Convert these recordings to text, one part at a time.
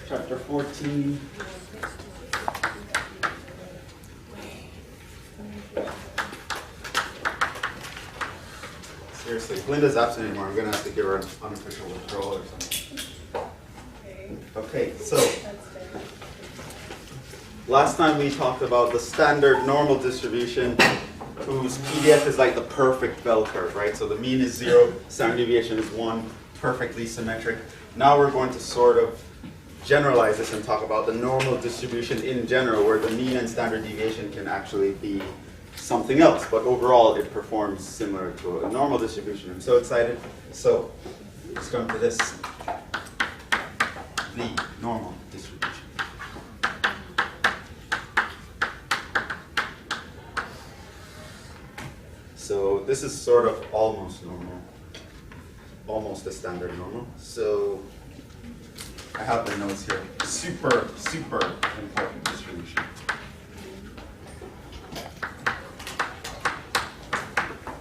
chapter 14. Seriously, if Linda's absent anymore, I'm going to have to give her an unofficial withdrawal or something. Okay, so last time we talked about the standard normal distribution whose PDF is like the perfect bell curve, right? So the mean is 0, standard deviation is 1, perfectly symmetric. Now we're going to sort of generalize this and talk about the normal distribution in general, where the mean and standard deviation can actually be something else, but overall it performs similar to a normal distribution. I'm so excited. So let's come to this, the normal distribution. So this is sort of almost normal, almost a standard normal. So I have the notes here. Super, super important distribution.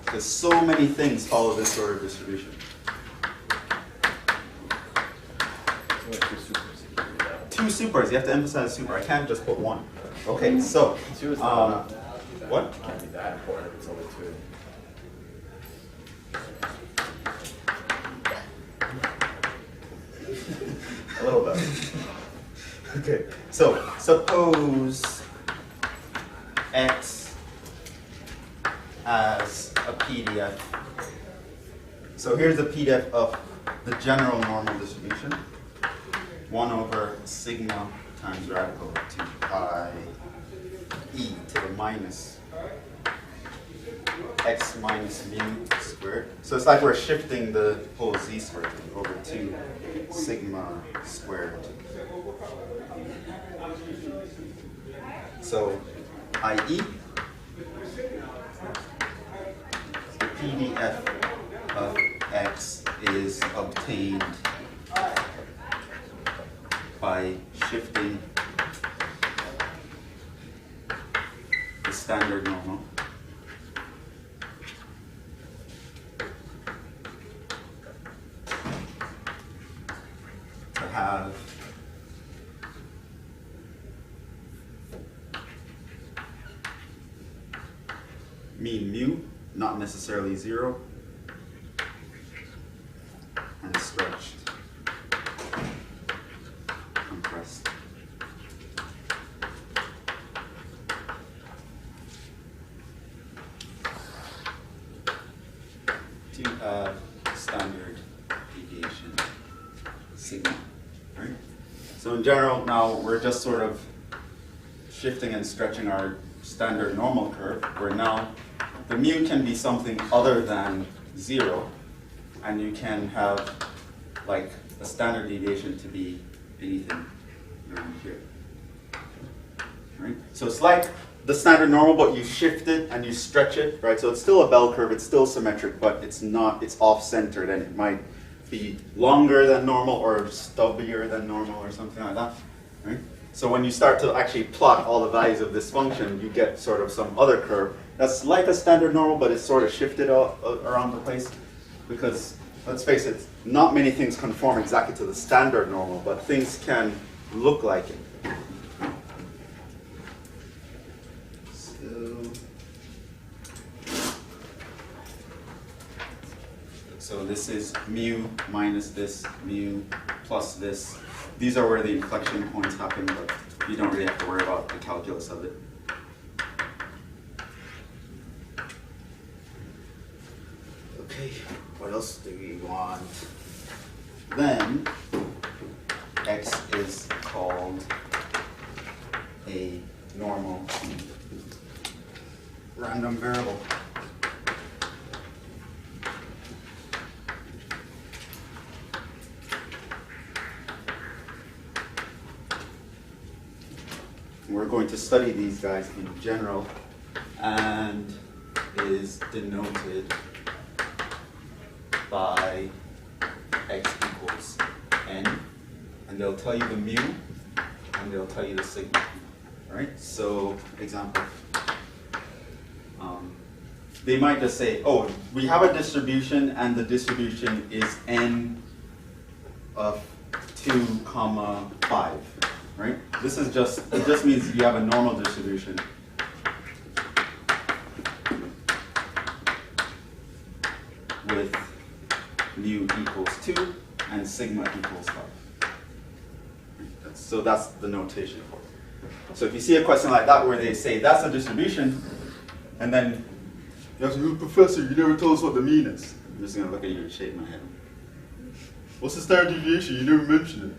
Because so many things follow this sort of distribution. Two supers. You have to emphasize super. I can't just put one. Okay, so what? It can't be that important if it's only two. A little bit. Okay, so suppose X as a PDF. So here's the PDF of the general normal distribution. 1 over sigma times radical 2 pi e to the minus x minus mu squared. So it's like we're shifting the whole z squared over 2 sigma squared. So i.e. the PDF of x is obtained by shifting the standard normal to have mean mu, not necessarily 0, and stretched, compressed. To have standard deviation sigma, right? So in general, now we're just sort of shifting and stretching our standard normal curve, where now the mu can be something other than 0, and you can have like a standard deviation to be anything around here. Right? So it's like the standard normal, but you shift it and you stretch it, right? So it's still a bell curve, it's still symmetric, but it's not, it's off-centered, and it might be longer than normal or stubbier than normal or something like that, right? So when you start to actually plot all the values of this function, you get sort of some other curve that's like a standard normal, but it's sort of shifted around the place. Because, let's face it, not many things conform exactly to the standard normal, but things can look like it. So this is mu minus this, mu plus this. These are where the inflection points happen, but you don't really have to worry about the calculus of it. Okay, what else do we want? Then x is called a normal random variable. We're going to study these guys in general, and is denoted by x equals n, and they'll tell you the mu, and they'll tell you the sigma, right? So, example, they might just say, oh, we have a distribution, and the distribution is n of 2 2, comma 5, right? This is just, it just means you have a normal distribution. With mu equals 2 and sigma equals 5. So that's the notation for it. So if you see a question like that where they say that's a distribution, and then you have to say, Professor, you never told us what the mean is. I'm just going to look at you and shake my head. What's the standard deviation? You never mentioned it.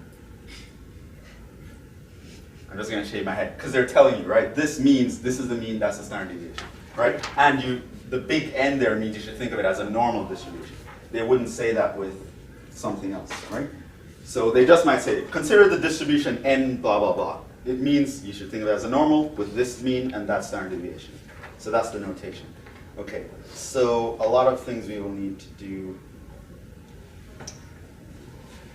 I'm just going to shake my head because they're telling you, right? This means this is the mean, that's the standard deviation, right? And the big N there means you should think of it as a normal distribution. They wouldn't say that with something else, right? So they just might say, consider the distribution N blah, blah, blah. It means you should think of it as a normal with this mean and that standard deviation. So that's the notation. Okay, so a lot of things we will need to do.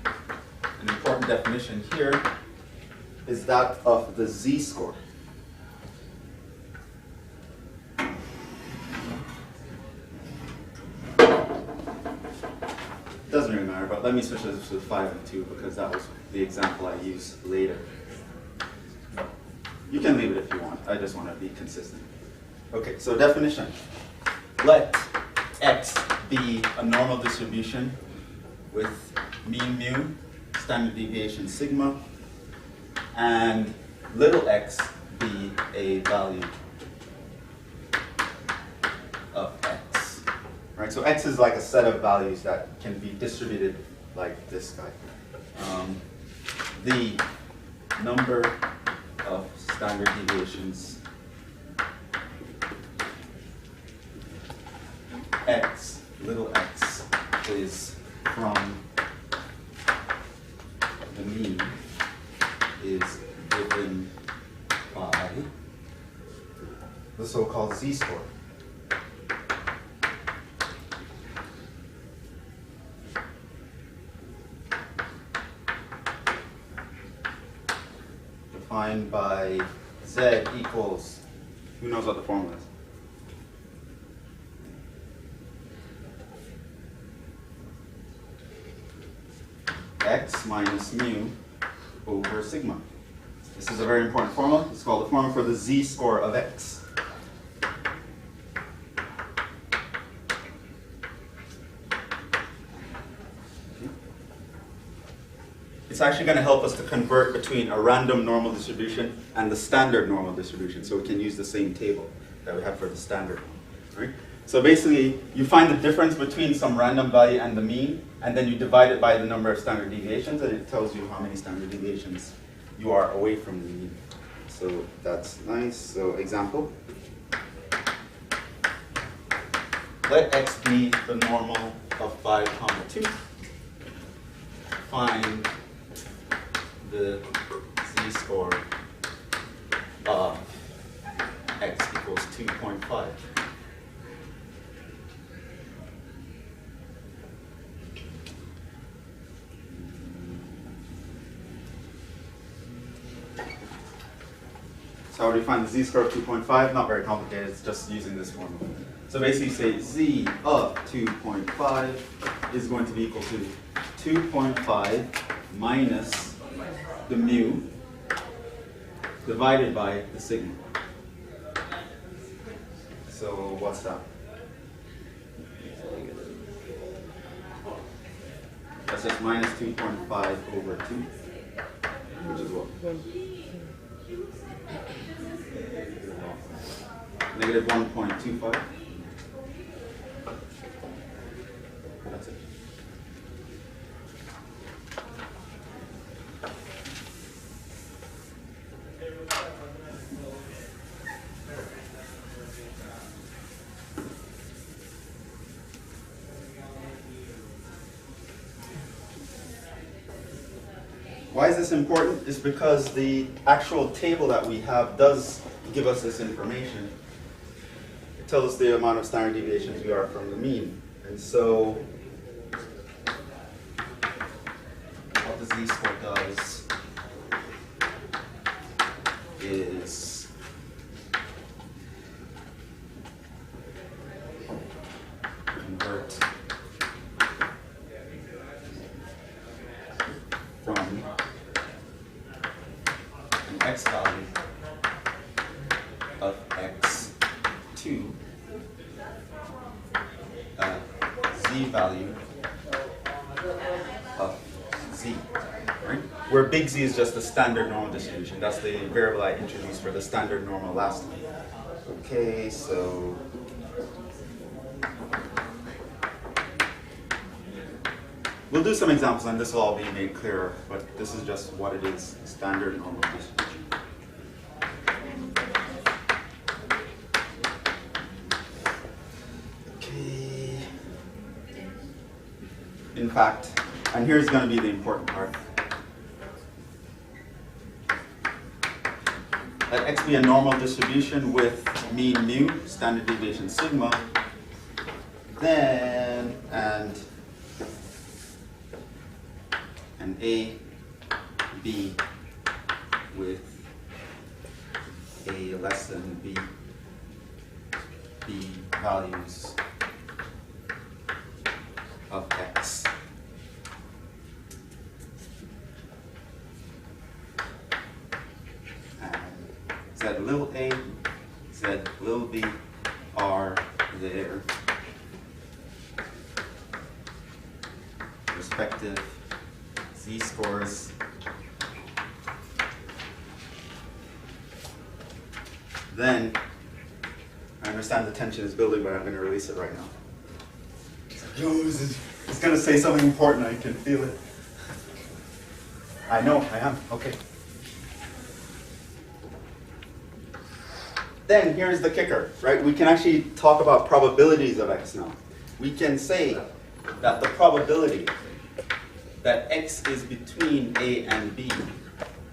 An important definition here is that of the z-score. Doesn't really matter, but let me switch this to 5 and 2 because that was the example I used later. You can leave it if you want. I just want to be consistent. Okay, so definition. Let x be a normal distribution with mean mu, standard deviation sigma, and little x be a value of x. Right, so x is like a set of values that can be distributed like this guy. The number of standard deviations x, little x, is from the mean is given by the so-called z-score. Defined by z equals, who knows what the formula is? X minus mu over sigma. This is a very important formula. It's called the formula for the z-score of x. It's actually going to help us to convert between a random normal distribution and the standard normal distribution, so we can use the same table that we have for the standard one. Right? So basically, you find the difference between some random value and the mean, and then you divide it by the number of standard deviations, and it tells you how many standard deviations you are away from the mean. So that's nice. So example. Let x be the normal of 5, 2. Find the z-score of x equals 2.5. So how do you find the z-score of 2.5? Not very complicated, it's just using this formula. So basically say z of 2.5 is going to be equal to 2.5 minus the mu divided by the sigma. So what's that? That's just minus 2.5 over 2, which is what? Negative 1.25. That's it. Why is this important? It's because the actual table that we have does give us this information. It tells us the amount of standard deviations we are from the mean. And so what the z-score does is convert from x value of x to z value of z, right? Where big Z is just the standard normal distribution. That's the variable I introduced for the standard normal last time. Okay, so we'll do some examples and this will all be made clearer, but this is just what it is, standard normal distribution. Okay. In fact, and here's going to be the important part. Let x be a normal distribution with mean mu, standard deviation sigma, then and A, B with A less than B, B values of x. Z little a, Z little b are their respective z-scores then I understand the tension is building, but I'm going to release it right now. It's going to say something important. I can feel it. I know, I am. Okay. Then here's the kicker, right? We can actually talk about probabilities of x now. We can say that the probability that x is between A and B.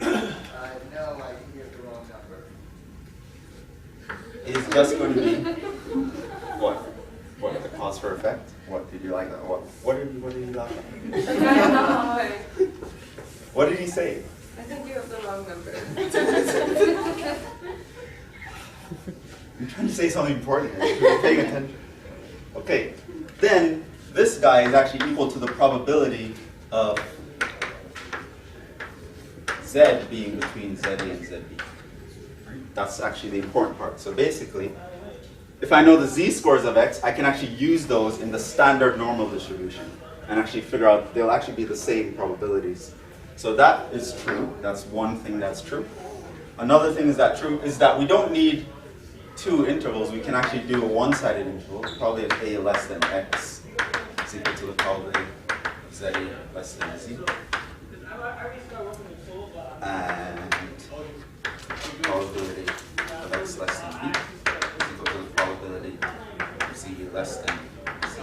No, I hear the wrong number. Is just going to be what? What? The cause for effect? What did you like? What did you like? What did he say? I think you have the wrong number. I'm trying to say something important here. You're paying attention. Okay. Then this guy is actually equal to the probability of Z being between ZA and ZB. That's actually the important part. So basically, if I know the z-scores of x, I can actually use those in the standard normal distribution and actually figure out they'll actually be the same probabilities. So that is true. That's one thing that's true. Another thing is that we don't need two intervals. We can actually do a one-sided interval, probably at a less than x is equal to the probability of ZA less than z. And probability of x less than b is equal to the probability of z less than z.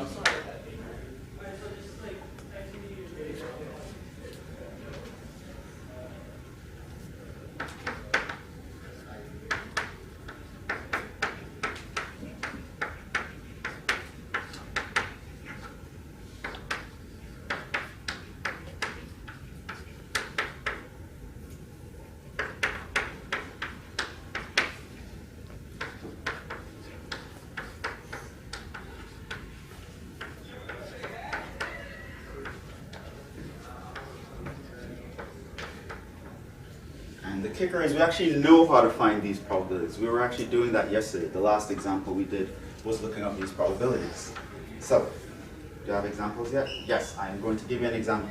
And the kicker is we actually know how to find these probabilities. We were actually doing that yesterday. The last example we did was looking up these probabilities. So, do you have examples yet? Yes, I'm going to give you an example.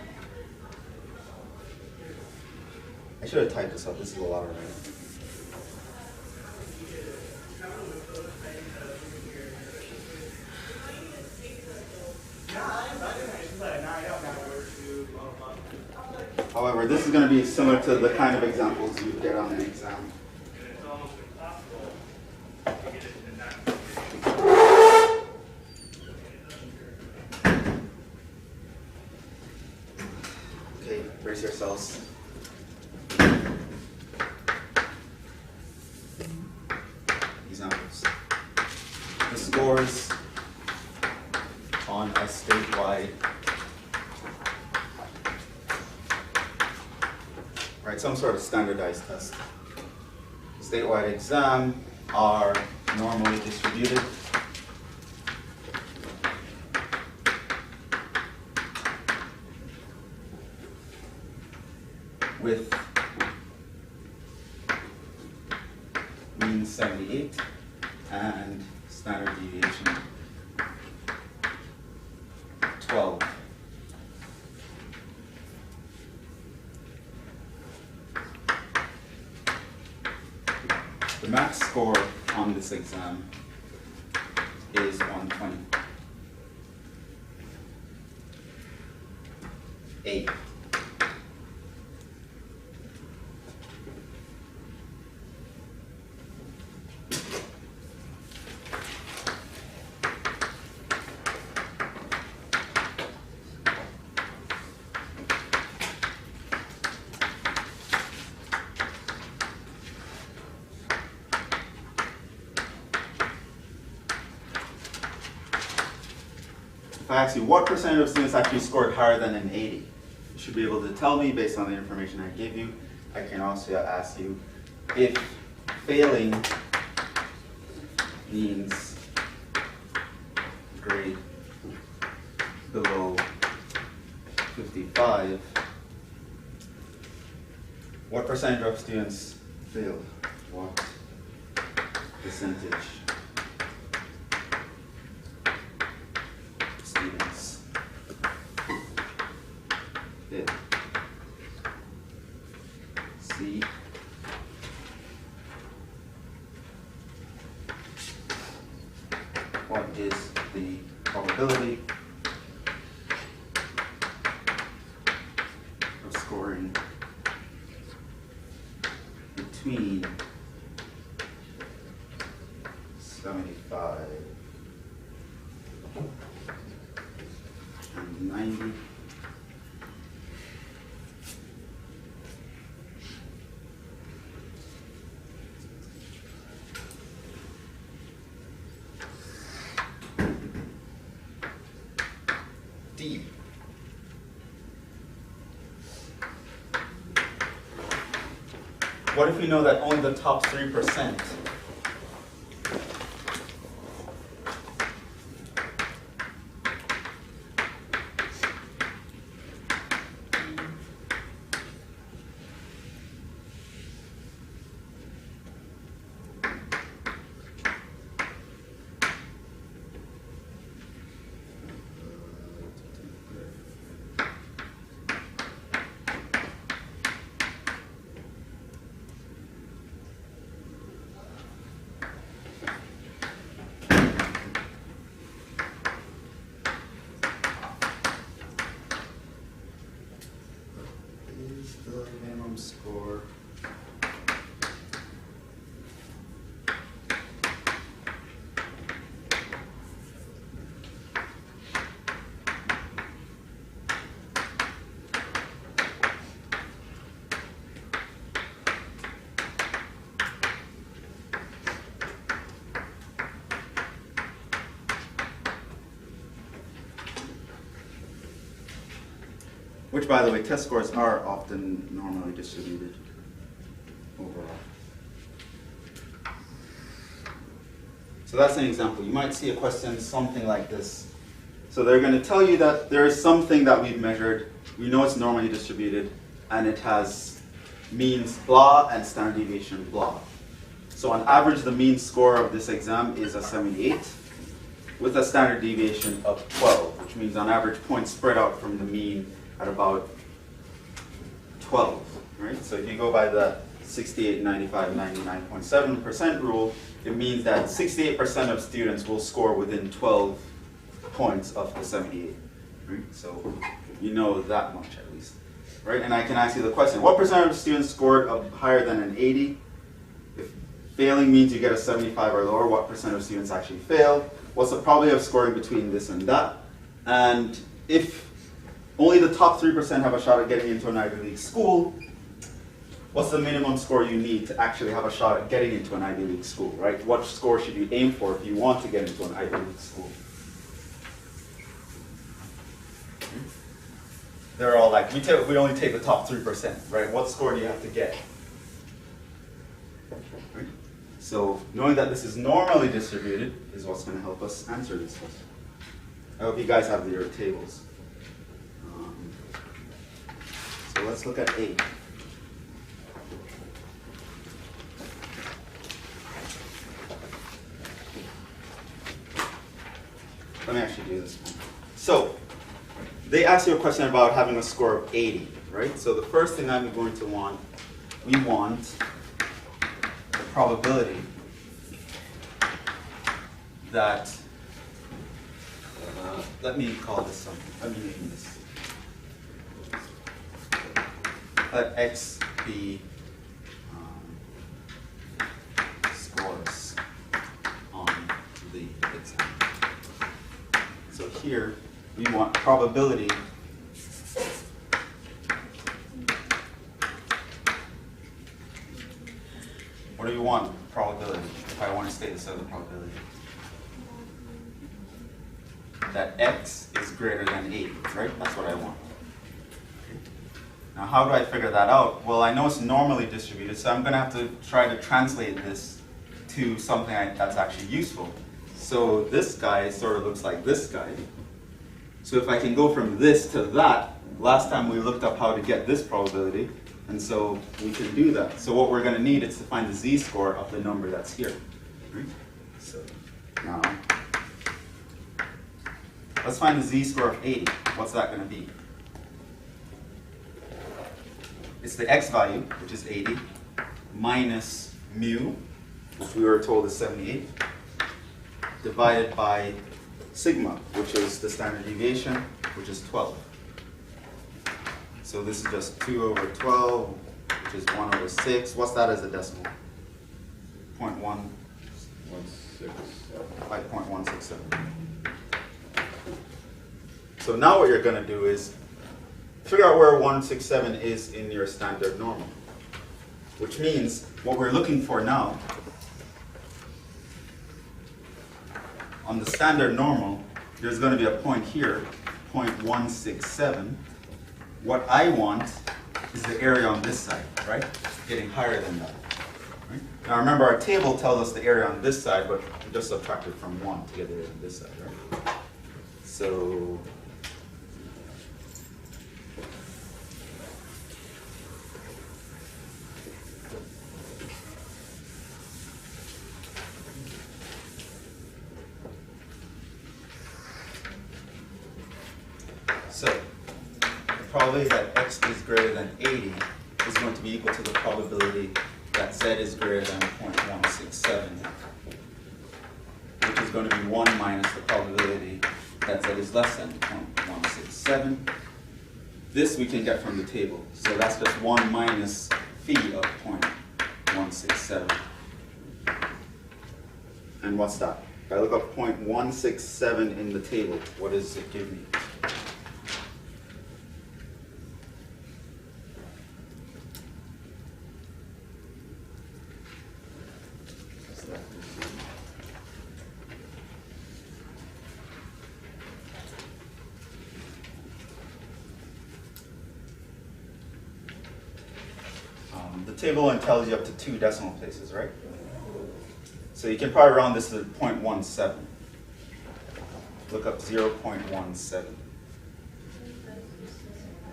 I should have typed this up. This is a lot of writing. However, this is going to be similar to the kind of examples you get on an exam. Okay, brace yourselves. Examples. The scores on a statewide, right, some sort of standardized test. Statewide exam are normally distributed. With mean 78, and standard deviation 12. The max score on this exam is 120. 8. If I ask you what percentage of students actually scored higher than an 80, you should be able to tell me based on the information I give you. I can also ask you if failing means grade below 55, what percentage of students failed? What percentage? Students did. C. What is the probability of scoring between 75 and 90? D. What if we know that only the top 3% is the minimum score? Which, by the way, test scores are often normally distributed overall. So that's an example. You might see a question something like this. So they're going to tell you that there is something that we've measured. We know it's normally distributed, and it has means blah and standard deviation blah. So on average, the mean score of this exam is a 78 with a standard deviation of 12, which means on average points spread out from the mean at about 12, right? So if you go by the 68, 95, 99.7% rule, it means that 68% of students will score within 12 points of the 78, right? So you know that much at least, right? And I can ask you the question, what percent of students scored higher than an 80? If failing means you get a 75 or lower, what percent of students actually fail? What's the probability of scoring between this and that? And if only the top 3% have a shot at getting into an Ivy League school, what's the minimum score you need to actually have a shot at getting into an Ivy League school, right? What score should you aim for if you want to get into an Ivy League school? They're all like, we only take the top 3%, right? What score do you have to get? Right? So knowing that this is normally distributed is what's going to help us answer this question. I hope you guys have your tables. So let's look at A. let me actually do this one. So, they ask you a question about having a score of 80, right? So the first thing I'm going to want, we want the probability that, let me call this something, let me name this. Let X be scores on the exam. So here, we want probability what do you want probability if I want to state this as a probability? That X is greater than 80, right? That's what I want. Okay. Now how do I figure that out? Well, I know it's normally distributed, so I'm going to have to try to translate this to something that's actually useful. So this guy sort of looks like this guy. So if I can go from this to that, last time we looked up how to get this probability, and so we can do that. So what we're going to need is to find the z-score of the number that's here. Right? So now, let's find the z-score of 80. What's that going to be? It's the x value, which is 80, minus mu, which we were told is 78, divided by sigma, which is the standard deviation, which is 12. So this is just 2 over 12, which is 1 over 6. What's that as a decimal? 5.167. So now what you're going to do is figure out where 167 is in your standard normal, which means what we're looking for now on the standard normal, there's going to be a point here, 0.167. What I want is the area on this side, right? Getting higher than that. Right? Now remember, our table tells us the area on this side, but we just subtracted from 1 to get the area on this side, right? So the probability that x is greater than 80 is going to be equal to the probability that z is greater than 0.167, which is going to be 1 minus the probability that z is less than 0.167. This we can get from the table. So that's just 1 minus phi of 0.167. And what's that? If I look up 0.167 in the table, what does it give me? The table only tells you up to 2 decimal places, right? So you can probably round this to 0.17. Look up 0.17.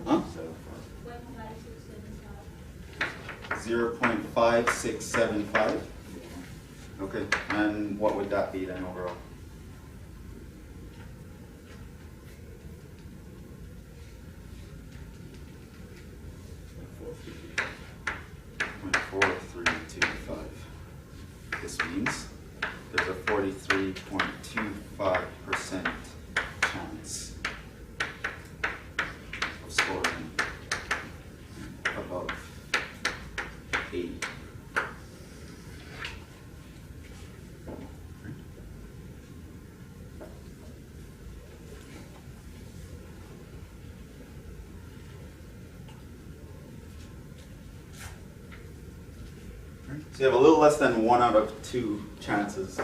Huh? 0.5675. Okay, and what would that be then overall? This means there's a 43.25% chance of scoring above 80. So you have a little less than 1 out of 2 chances.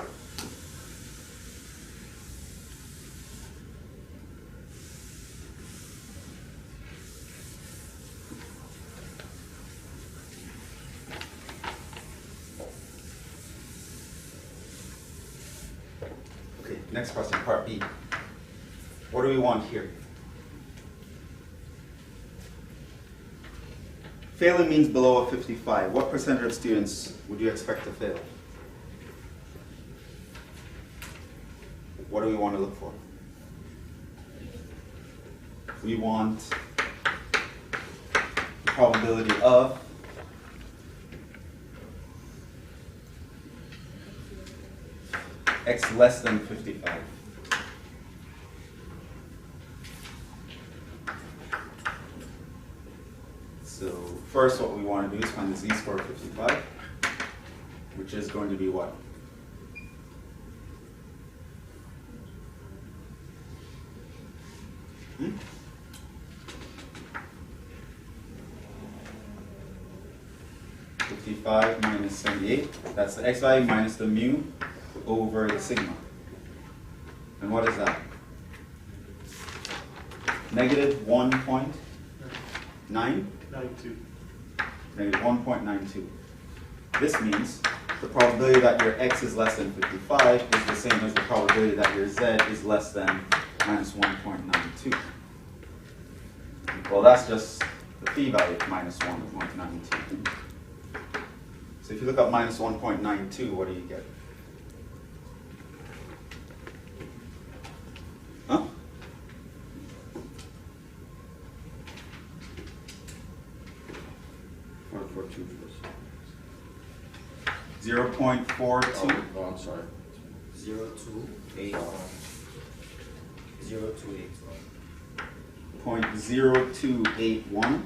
Okay, next question, part B. What do we want here? Failing means below a 55. What percentage of students would you expect to fail? What do we want to look for? we want the probability of x less than 55. So first what we want to do is find the z-score of 55, which is going to be what? Hmm? (55 minus 78). That's the x value minus the mu over the sigma. And what is that? Negative 1.9? 92. Negative 1.92. This means the probability that your x is less than 55 is the same as the probability that your z is less than minus 1.92. Well, that's just the phi value of minus 1.92. So if you look up minus 1.92, what do you get? Huh? For 2. 0.42. Oh, I'm sorry. 028. 028. 0.0281.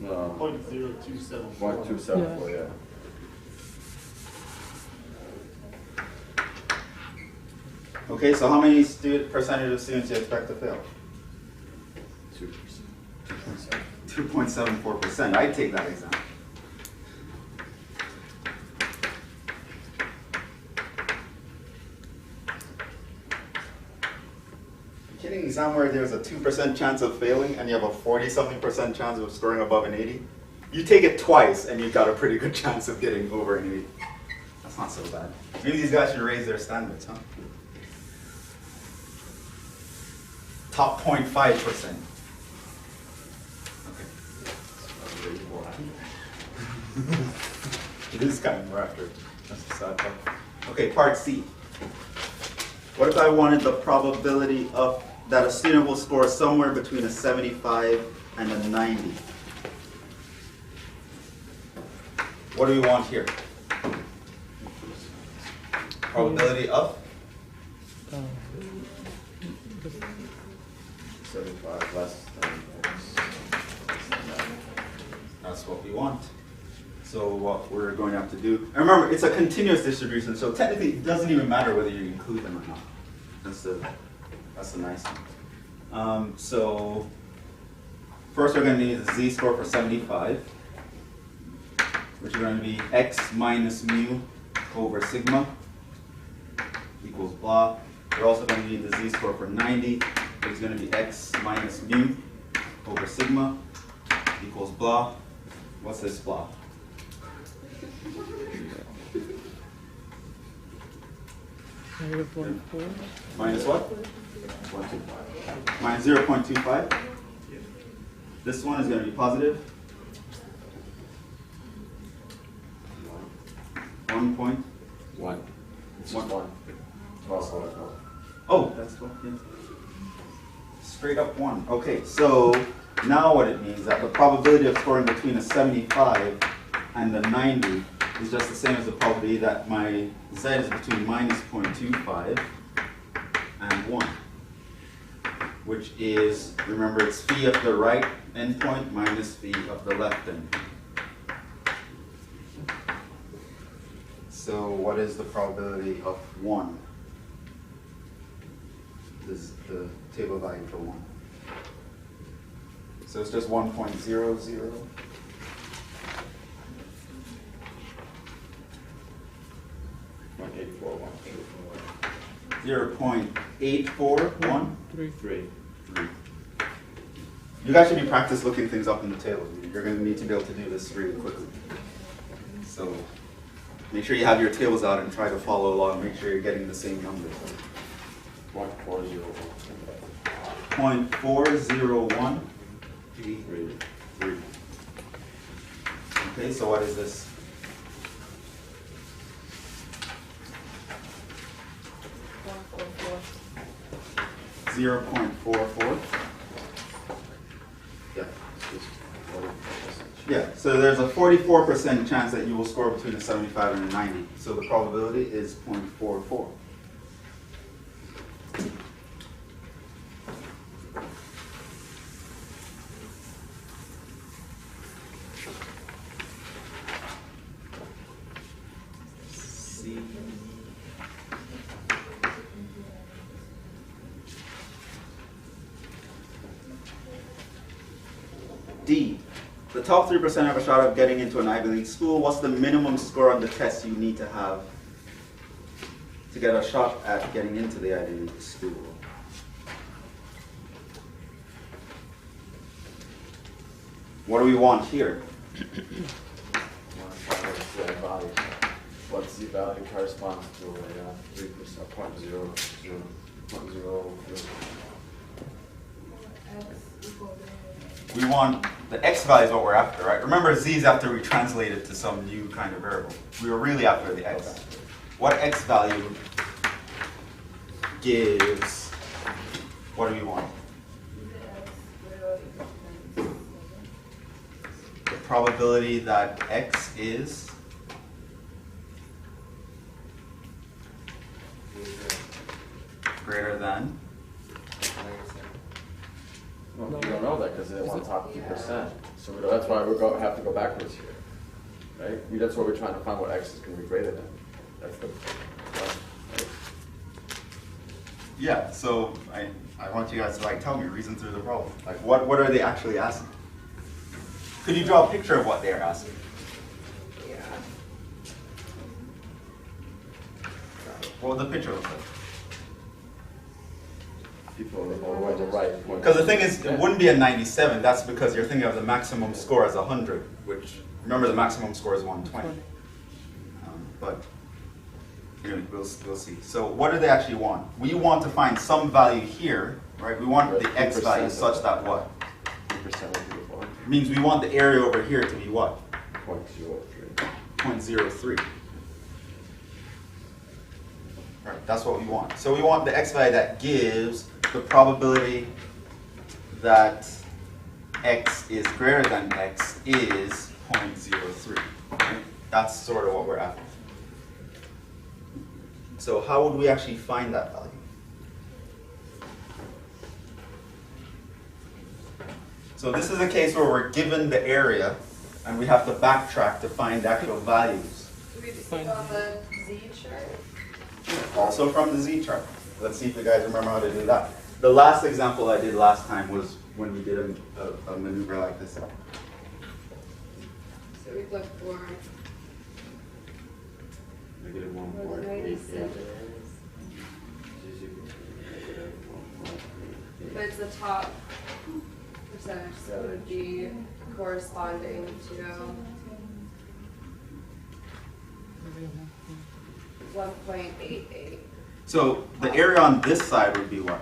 No. 0.0274. 0.274, yeah. Okay, so how many percentage of students do you expect to fail? 2%. 2.74%. I'd take that exam. You're kidding me? Exam where there's a 2% chance of failing and you have a 40-something% chance of scoring above an 80? You take it twice and you've got a pretty good chance of getting over an 80. That's not so bad. Maybe these guys should raise their standards, huh? Top 0.5%. It is kind of more after. That's the sad part. Okay, part C. What if I wanted the probability of that a student will score somewhere between a 75 and a 90? What do we want here? Probability of? 75 less than x. That's what we want. So what we're going to have to do, and remember, it's a continuous distribution, so technically it doesn't even matter whether you include them or not. That's the nice one. So first we're going to need the z-score for 75, which is going to be x minus mu over sigma equals blah. We're also going to need the z-score for 90, which is going to be x minus mu over sigma equals blah. What's this blah? Minus what? 125. Minus 0.25. This one is going to be positive. 1 point. 1. It's One. just 1. Oh, that's cool. Yeah. Straight up 1. Okay, so now what it means is that the probability of scoring between a 75 and a 90 is just the same as the probability that my z is between minus 0.25 and 1, which is, remember, it's phi of the right endpoint minus phi of the left endpoint. So what is the probability of 1? This is the table value for 1. So it's just 1.00. 0.841. 3. You guys should be practice looking things up in the table. You're going to need to be able to do this really quickly. So make sure you have your tables out and try to follow along. Make sure you're getting the same numbers. 0.401. 0.401. 3. Okay, so what is this? 0.44. Yeah. It's just 40%. Yeah, so there's a 44% chance that you will score between a 75 and a 90. So the probability is 0.44. C. D. The top 3% have a shot of getting into an Ivy League school. What's the minimum score on the test you need to have to get a shot at getting into the Ivy League school? What do we want here? What's the value corresponds to a 3%, 0.0. We want the x value is what we're after, right? Remember z is after we translate it to some new kind of variable. We were really after the x. What x value gives, what do we want? The probability that x is greater than. Well, you don't know that because they want top 2%. So that's why we have to go backwards here, right? That's what we're trying to find what x is going to be greater than. That's the right? Yeah, so I want you guys to like tell me, reason through the problem. Like what are they actually asking? Could you draw a picture of what they're asking? Yeah. What would the picture look like? People are all the way to the right. Because the thing is, it wouldn't be a 97. That's because you're thinking of the maximum score as 100, which, remember, the maximum score is 120. But anyway, we'll see. So what do they actually want? We want to find some value here, right? We want the x value such that what? 2% would be the one. It means we want the area over here to be what? 0.03. 0.03. Right, that's what we want. So we want the x value that gives the probability that x is greater than x is 0.03. Right? That's sort of what we're after. So how would we actually find that value? So this is a case where we're given the area and we have to backtrack to find the actual values. Do we just look on the Z chart? Also from the Z chart. Let's see if you guys remember how to do that. The last example I did last time was when we did a maneuver like this. So we look for Negative where the 97 is. But it's the top percentage, so it would be corresponding to 1.88. So the area on this side would be what?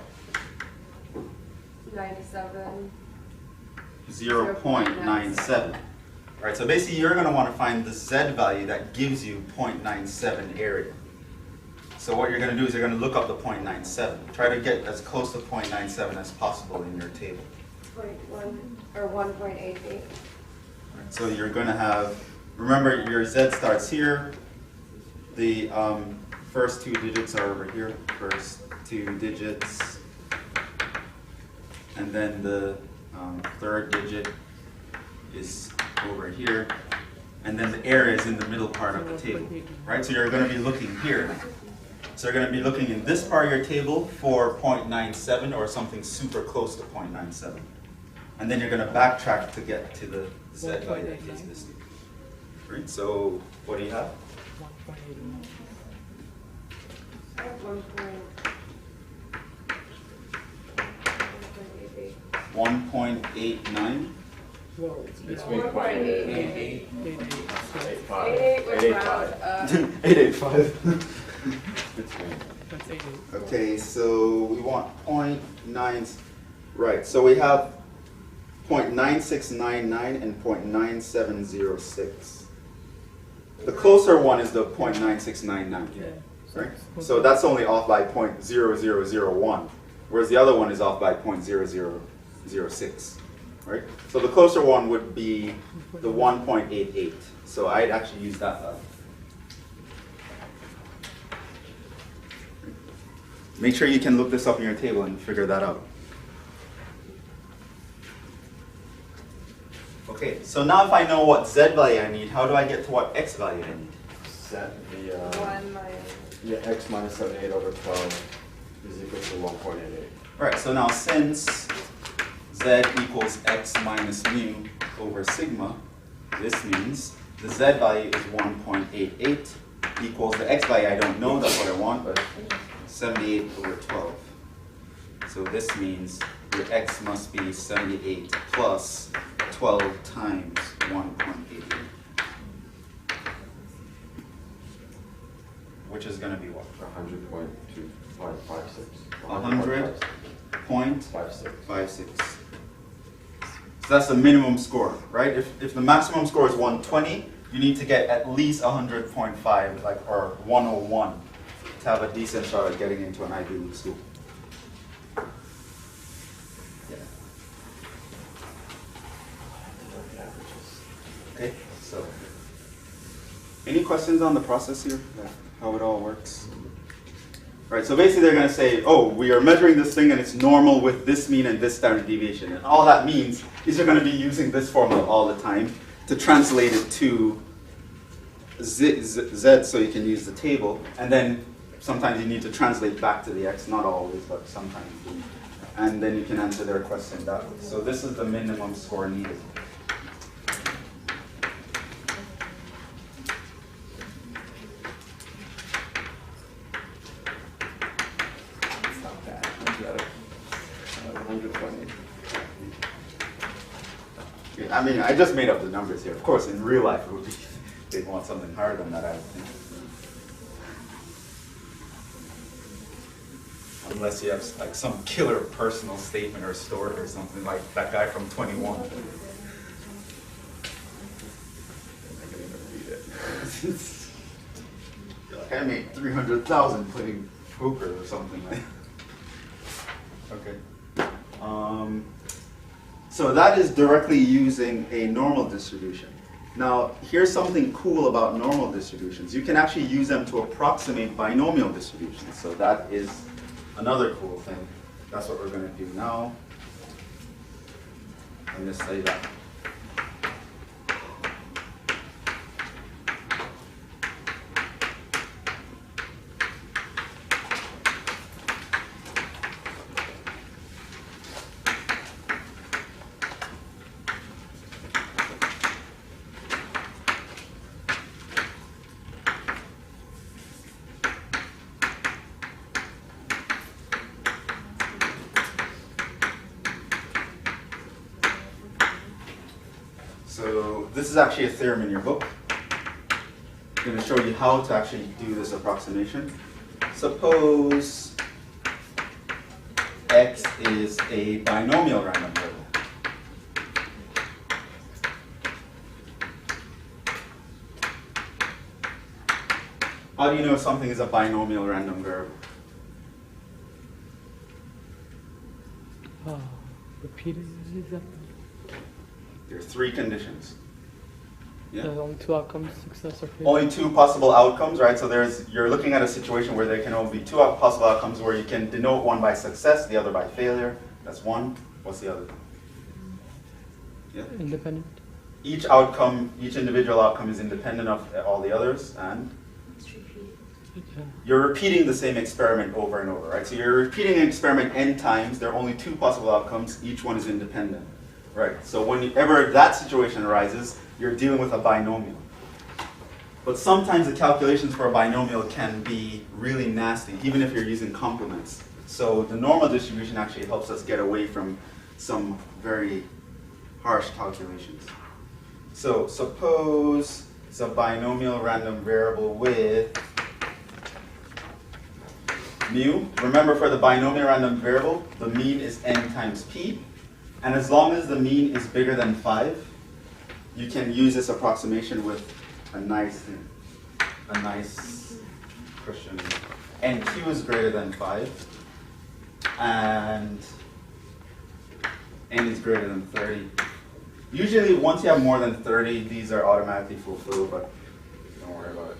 97. 0.97. Right, so basically you're going to want to find the z value that gives you 0.97 area. So what you're going to do is you're going to look up the 0.97. Try to get as close to 0.97 as possible in your table. 0.1 or 1.88. Right, so you're going to have, remember your z starts here. The first two digits are over here, first two digits. And then the third digit is over here. And then the area is in the middle part of the table, right? So you're going to be looking here. So you're going to be looking in this part of your table for 0.97 or something super close to 0.97. And then you're going to backtrack to get to the z value that gives this. Right, so what do you have? I have 1.88. 1.89. Between 1.88. 8.85. 88 was round up. 885. Okay, so we want 0.9. Right, so we have 0.9699 and 0.9706. The closer one is the 0.9699. Right? So that's only off by 0.0001, whereas the other one is off by 0.0006, right? So the closer one would be the 1.88. So I'd actually use that value. Make sure you can look this up in your table and figure that out. Okay, so now if I know what z value I need, how do I get to what x value I need? Set the, 1 minus. yeah, x minus 78 over 12 is equal to 1.88. Right, so now since z equals x minus mu over sigma, this means the z value is 1.88 equals the x value I don't know, that's what I want, but 78 over 12. So this means your x must be 78 plus 12 times 1.88. Which is going to be what? 100.2556. 100.56. So that's the minimum score, right? If the maximum score is 120, you need to get at least 100.5, like, or 101, to have a decent shot at getting into an Ivy League school. Yeah. Okay, so any questions on the process here? How it all works? All right, so basically they're going to say, oh, we are measuring this thing and it's normal with this mean and this standard deviation. And all that means is you're going to be using this formula all the time to translate it to z, so you can use the table. And then sometimes you need to translate back to the x, not always, but sometimes you do. And then you can answer their question that way. So this is the minimum score needed. I mean, I just made up the numbers here. Of course, in real life, it would be, they'd want something higher than that, I would think. Unless you have like some killer personal statement or story or something like that guy from 21. I can even read it. Like, I made 300,000 playing poker or something like that. Okay. So that is directly using a normal distribution. Now, here's something cool about normal distributions. You can actually use them to approximate binomial distributions. So that is another cool thing. That's what we're going to do now. I'm going to say that. So this is actually a theorem in your book. I'm going to show you how to actually do this approximation. Suppose x is a binomial random variable. How do you know if something is a binomial random variable? Repeating this example. There are three conditions. Yeah. There's only two outcomes, success or failure. Only two possible outcomes, right? So you're looking at a situation where there can only be two possible outcomes where you can denote one by success, the other by failure. That's one. What's the other? Yeah. Independent. Each outcome, each individual outcome is independent of all the others, and you're repeating the same experiment over and over, right? So you're repeating an experiment n times. There are only two possible outcomes. Each one is independent, right? So whenever that situation arises, you're dealing with a binomial. But sometimes the calculations for a binomial can be really nasty, even if you're using complements. So the normal distribution actually helps us get away from some very harsh calculations. So suppose it's a binomial random variable with mu. Remember, for the binomial random variable, the mean is n times p. And as long as the mean is bigger than 5, you can use this approximation with a nice cushion. And q is greater than 5. and n is greater than 30. Usually, once you have more than 30, these are automatically fulfilled, but don't worry about it.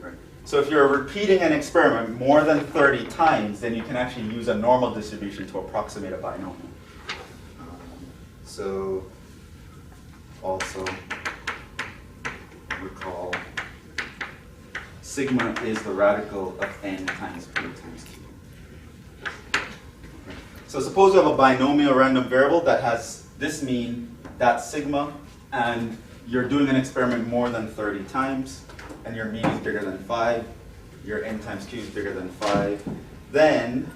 Right. So if you're repeating an experiment more than 30 times, then you can actually use a normal distribution to approximate a binomial. So also recall sigma is the radical of n times p times q. So suppose you have a binomial random variable that has this mean, that sigma, and you're doing an experiment more than 30 times, and your mean is bigger than 5, your n times q is bigger than 5, then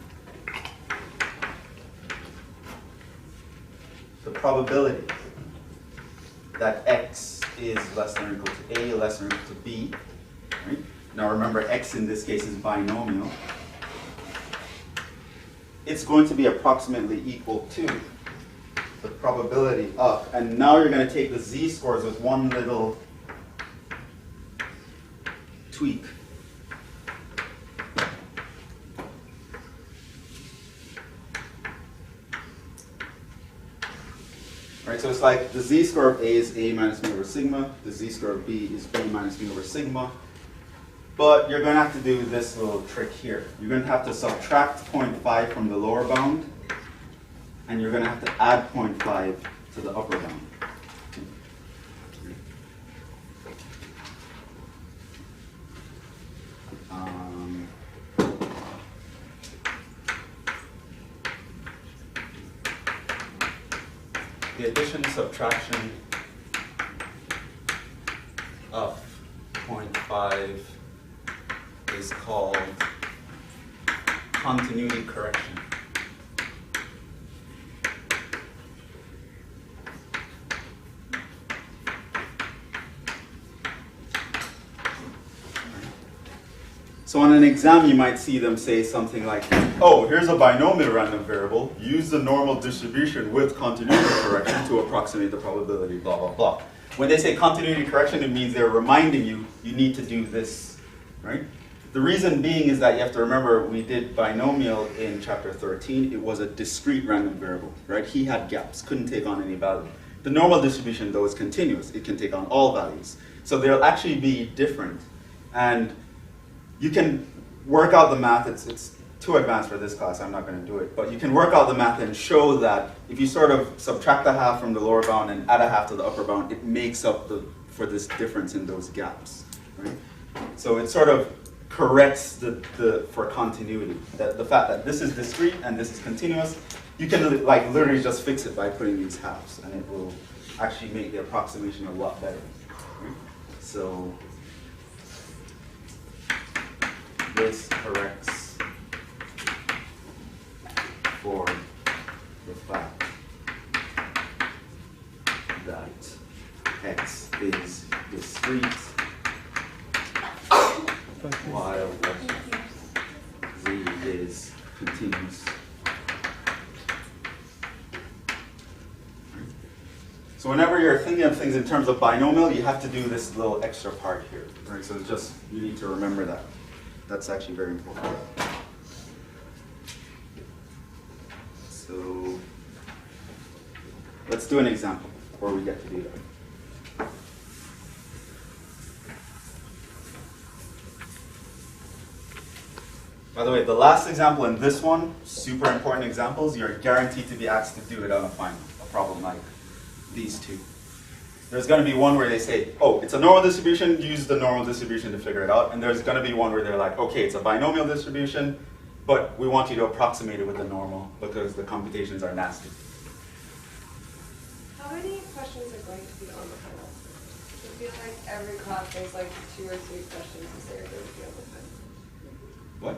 the probability that x is less than or equal to a, less than or equal to b, right? Now remember, x in this case is binomial. It's going to be approximately equal to the probability of, and now you're going to take the z-scores with one little tweak. Right, so it's like the z-score of A is A minus mu over sigma, the z-score of B is B minus mu over sigma, but you're going to have to do this little trick here. You're going to have to subtract 0.5 from the lower bound, and you're going to have to add 0.5 to the upper bound. The addition subtraction of 0.5 is called continuity correction. So on an exam, you might see them say something like, oh, here's a binomial random variable. Use the normal distribution with continuity correction to approximate the probability, blah, blah, blah. When they say continuity correction, it means they're reminding you, you need to do this, right? The reason being is that you have to remember we did binomial in chapter 13. It was a discrete random variable, right? He had gaps, couldn't take on any value. The normal distribution, though, is continuous. It can take on all values. So they'll actually be different. And you can work out the math. It's too advanced for this class. I'm not going to do it. But you can work out the math and show that if you sort of subtract a half from the lower bound and add a half to the upper bound, it makes up for this difference in those gaps, right? So it sort of corrects for continuity. The fact that this is discrete and this is continuous, you can like literally just fix it by putting these halves, and it will actually make the approximation a lot better. Right? So this corrects for the fact that x is discrete while z is continuous. So whenever you're thinking of things in terms of binomial, you have to do this little extra part here. Right? So it's just, you need to remember that. That's actually very important. So let's do an example before we get to do that. By the way, the last example and this one, super important examples, you're guaranteed to be asked to do it on a final, a problem like these two. There's going to be one where they say, oh, it's a normal distribution, use the normal distribution to figure it out. And there's going to be one where they're like, okay, it's a binomial distribution, but we want you to approximate it with the normal because the computations are nasty. How many questions are going to be on the final? It feels like every class there's like 2 or 3 questions to say are going to be on the final. What?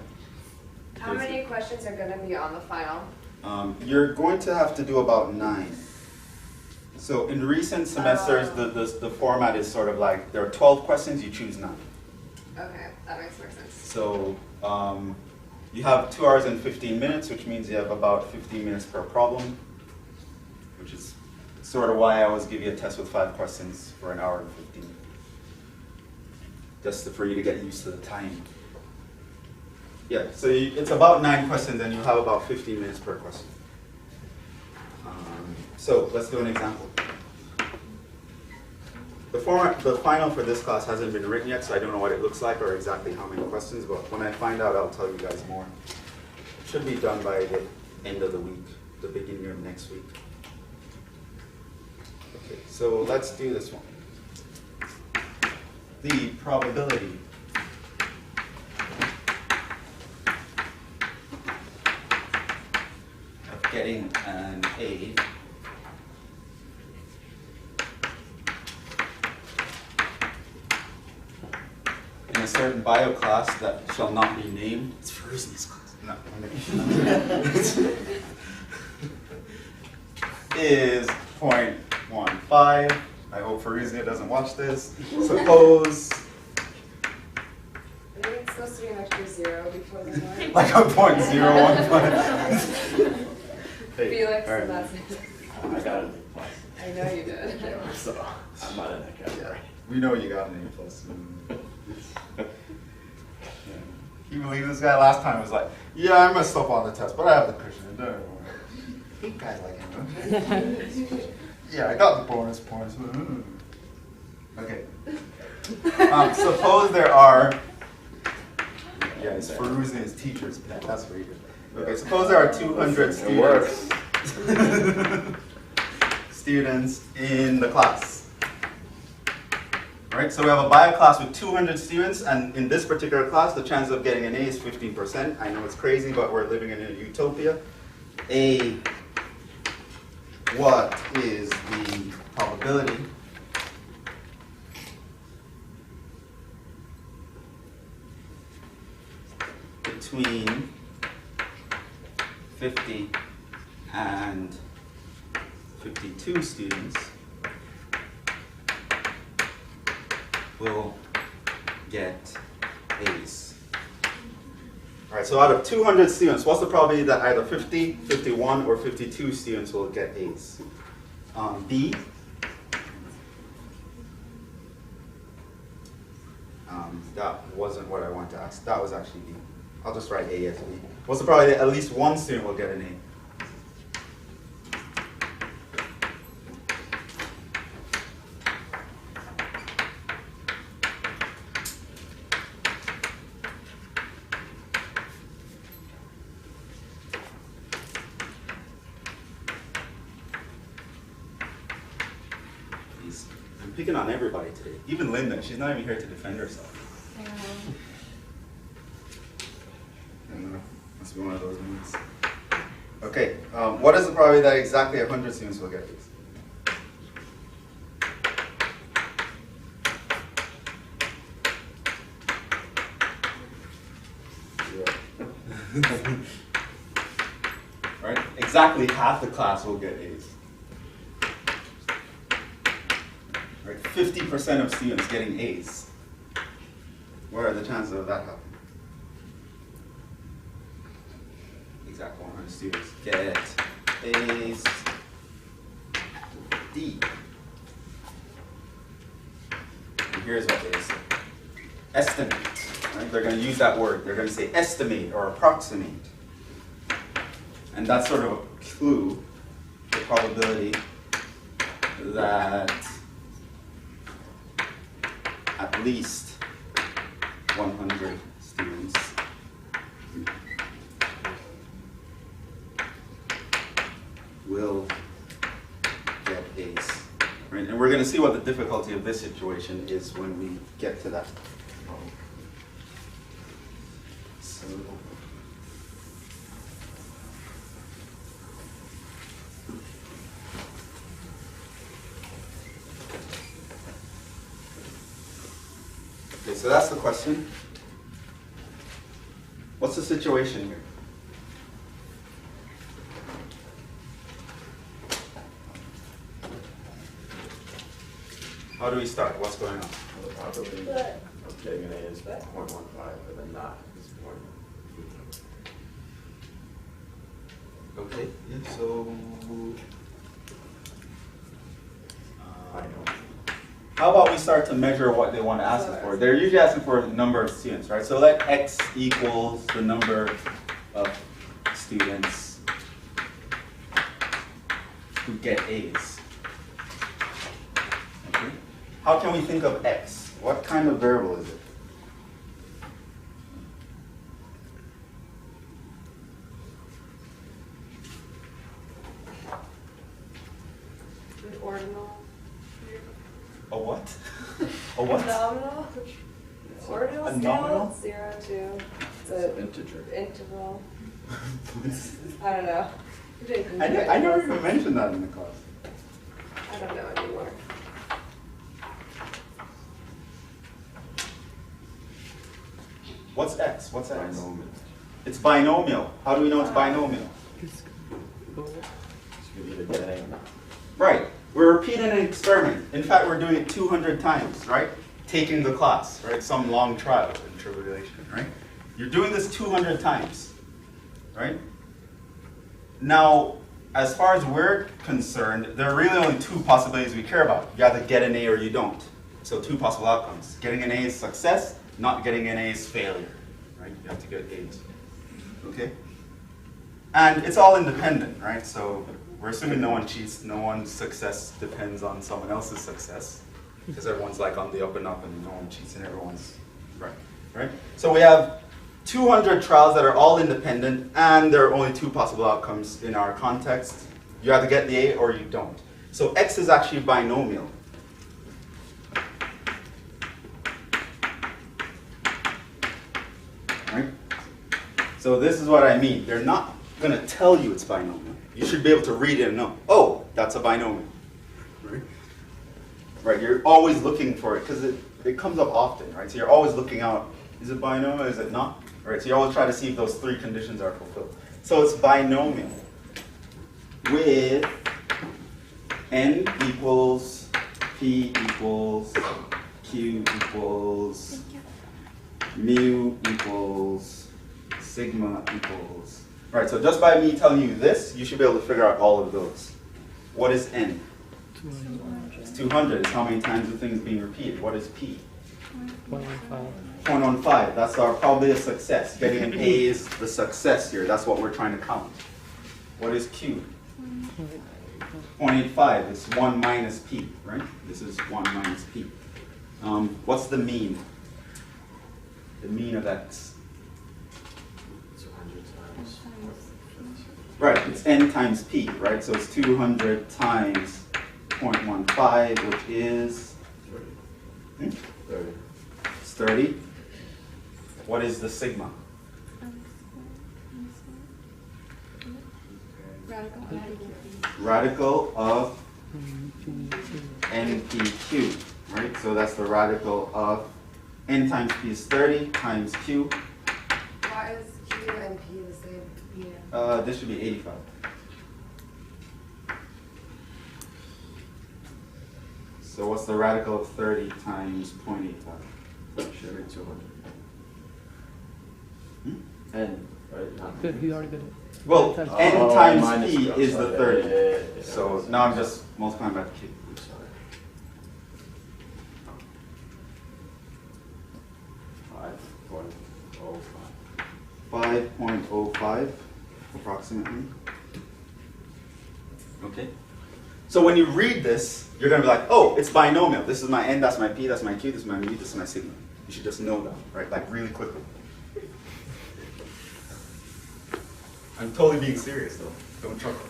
How many questions are going to be on the final? You're going to have to do about 9. So in recent semesters, the format is sort of like, there are 12 questions, you choose 9. Okay, that makes more sense. So you have 2 hours and 15 minutes, which means you have about 15 minutes per problem, which is sort of why I always give you a test with 5 questions for an hour and 15. Just for you to get used to the time. Yeah, so it's about 9 questions and you have about 15 minutes per question. So let's do an example. The final for this class hasn't been written yet, so I don't know what it looks like or exactly how many questions, but when I find out, I'll tell you guys more. It should be done by the end of the week, the beginning of next week. Okay, so let's do this one. The probability of getting an A in a certain bio class that shall not be named. It's for Rusni's class. No. Is 0.15. I hope Faruzia doesn't watch this. Suppose I think it's supposed to be an extra 0 before the mark. like a 0.015. Felix, all right. and that's it. I got it. I know you did. So I'm not in that category. We know you got an A+. Can you believe this guy last time was like, yeah, I messed up on the test, but I have the cushion. Don't worry. Hate guys like him. Yeah, I got the bonus points. Okay. Suppose there are. Yeah, it's Faruzzi's teacher's pet. That's very good. Okay, suppose there are 200 students. Students in the class. Right, so we have a bio class with 200 students, and in this particular class, the chance of getting an A is 15%. I know it's crazy, but we're living in a utopia. What is the probability between 50 and 52 students will get A's? All right, so out of 200 students, what's the probability that either 50, 51, or 52 students will get A's? B. That wasn't what I wanted to ask. That was actually B. I'll just write A as B. What's the probability that at least one student will get an A? I'm picking on everybody today. Even Linda, she's not even here to defend herself. I don't know. Must be one of those moments. Okay, what is the probability that exactly 100 students will get these? Right? Exactly half the class will get A's. Right? 50% of students getting A's. What are the chances of that happening? Exactly 100 students get A's. D. And here's what they say. Estimate. Right? They're going to use that word. They're going to say estimate or approximate. And that's sort of a clue, the probability that at least 100 students will get A's. Right? And we're going to see what the difficulty of this situation is when we get to that. So, okay, so that's the question. What's the situation here? How do we start? What's going on? The probability of getting an A is 0.15, but then not is 0.15. Okay, yeah, so I know. how about we start to measure what they want to ask us for? They're usually asking for a number of students, right? So let x equals the number of students who get A's. Okay. How can we think of x? What kind of variable is it? An ordinal. A what? A what? Nominal. Ordinal A scale. nominal? 0 to. It's an integer. Interval. I don't know. I never even mentioned that in the class. I don't know anymore. What's x? What's x? Binomial. It's binomial. How do we know it's binomial? So you either get an A or not. Right. We're repeating an experiment. In fact, we're doing it 200 times, right? Taking the class, right? Some long trial and tribulation, right? You're doing this 200 times, right? Now, as far as we're concerned, there are really only two possibilities we care about. You either get an A or you don't. So 2 possible outcomes. Getting an A is success, not getting an A is failure, right? You have to get A's, okay? And it's all independent, right? So we're assuming no one cheats, no one's success depends on someone else's success, because everyone's like on the up and up and no one cheats and everyone's right? So we have 200 trials that are all independent and there are only 2 possible outcomes in our context. You either get the A or you don't. So x is actually binomial. Right? So this is what I mean. They're not going to tell you it's binomial. You should be able to read it and know, oh, that's a binomial. Right? Right, you're always looking for it because it comes up often, right? So you're always looking out, is it binomial, is it not? Right, so you always try to see if those 3 conditions are fulfilled. So it's binomial with n equals, p equals, q equals, mu equals, sigma equals. Right, so just by me telling you this, you should be able to figure out all of those. What is n? 200. It's 200. It's how many times the thing is being repeated. What is p? 115. 0.15. That's our probability of success. Getting an A is the success here. That's what we're trying to count. What is q? 0.85. It's 1 minus p, right? This is 1 minus p. What's the mean? The mean of x. 200 times. Right, it's n times p, right? So it's 200 times 0.15, which is 30. it's 30. What is the sigma? Radical of npq, right? So that's the radical of n times p is 30 times q. Why is Q and P the same? Yeah. This should be 85. So what's the radical of 30 times 0.85? Should be 200. Hmm? N, right? Not Good, he already did it. Well, Times n Oh, times minus p Q, I'm is the sorry. 30. Yeah. So now I'm just multiplying by the q. I'm sorry. 5.05. 5.05 approximately. Okay. So when you read this, you're going to be like, oh, it's binomial. This is my n, that's my p, that's my q, this is my mu, this is my sigma. You should just know that, right? Like really quickly. I'm totally being serious though. Don't chuckle.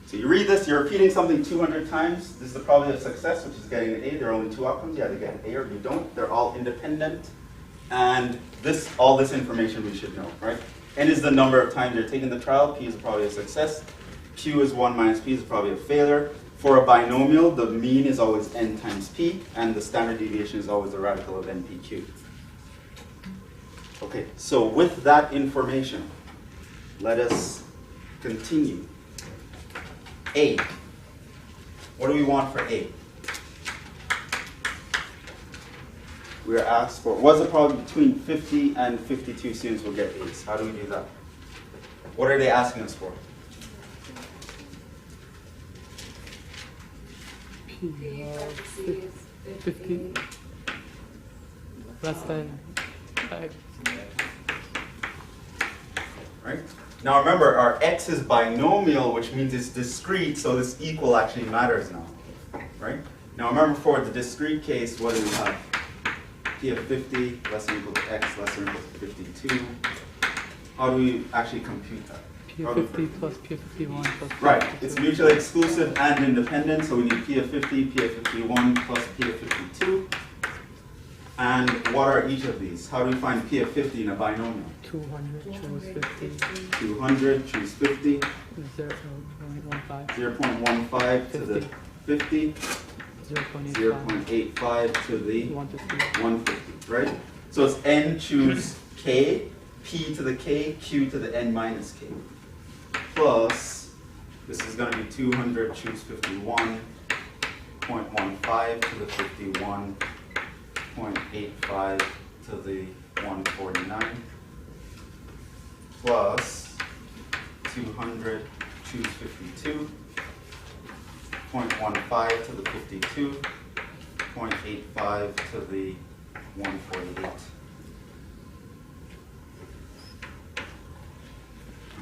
So you read this, you're repeating something 200 times. This is the probability of success, which is getting an A. There are only 2 outcomes. You either get an A or you don't. They're all independent. And all this information we should know, right? N is the number of times you're taking the trial. P is the probability of success. Q is 1 minus P is the probability of failure. For a binomial, the mean is always n times p, and the standard deviation is always the radical of npq. Okay, so with that information, let us continue. A. What do we want for A? We are asked for, what's the probability between 50 and 52 students will get A's? How do we do that? What are they asking us for? P P of parentheses 50 less than X. Right? Now remember, our x is binomial, which means it's discrete, so this equal actually matters now. Right? Now remember, for the discrete case, what do we have? P of 50 less than or equal to x less than or equal to 52. How do we actually compute that? P of 50 plus P of 51 plus P of Right, 52. it's mutually exclusive and independent, so we need P of 50, P of 51 plus P of 52. And what are each of these? How do we find P of 50 in a binomial? 200 choose 50. 200, choose 50. 0.15. 0.15 to the 50. 0.85. 0.85 to the 150. 150, right? So it's n choose k, p to the k, q to the n minus k. Plus, this is going to be 200 choose 51, 0.15 to the 51, 0.85 to the 149, plus 200 choose 52, 0.15 to the 52, 0.85 to the 148.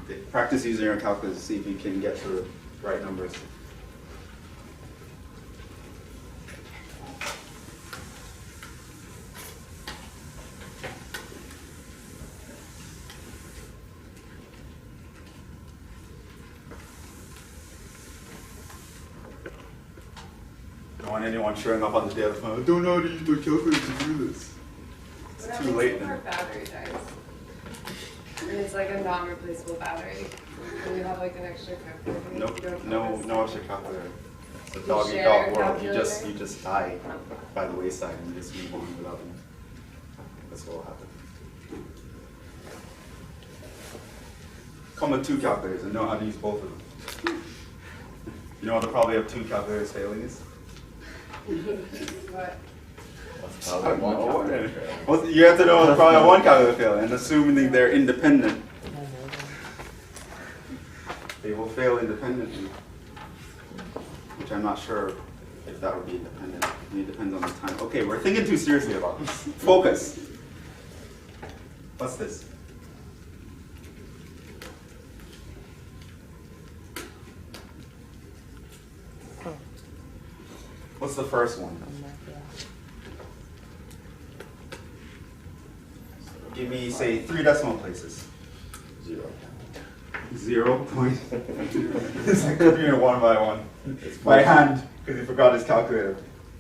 Okay, practice using your calculator to see if you can get to the right numbers. Don't want anyone showing up on the day of the phone. I don't know how to use my calculator to do this. It's What too happens late if then. our battery dies? And it's like a non-replaceable battery. And you have like an extra calculator. You Nope, don't no, have no extra calculator. It's a You dog eat share dog a world. calculator? You just die by the wayside and you just move on without them. That's what will happen. Come with 2 calculators and know how to use both of them. You know what the probability of 2 calculators failing is? What? Probably one calculator. Well, you have to know the probability of 1 calculator failing, and assuming they're independent, they will fail independently. Which I'm not sure if that would be independent. It depends on the time. Okay, we're thinking too seriously about this. Focus. What's this? Oh, What's the first one? I'm not there. Give me, say, 3 decimal places. 0. 0 point. It's like doing it one by one. By hand, because he forgot his calculator.